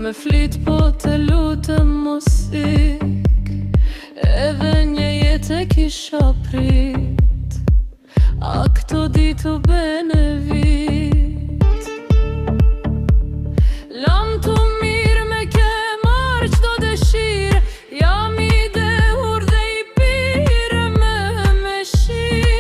Me flit po të lutëm mos ik, edhe një jetë e kisha prit, a këto ditë u bene vit. Lam të mirë me ke marrë qdo dëshirë, jam i dehur dhe i pire me shire.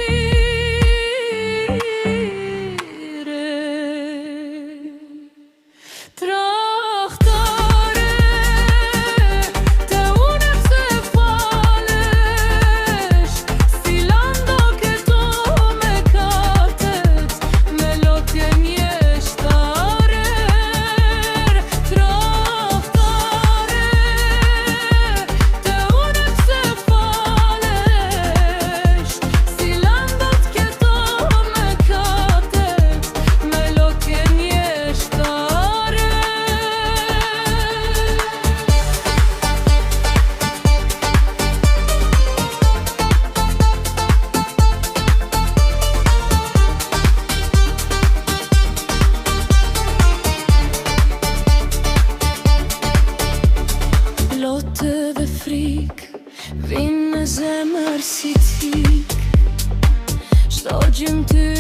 Lotë dhe frikë, vinë në zemër si tik, çdo gjym ty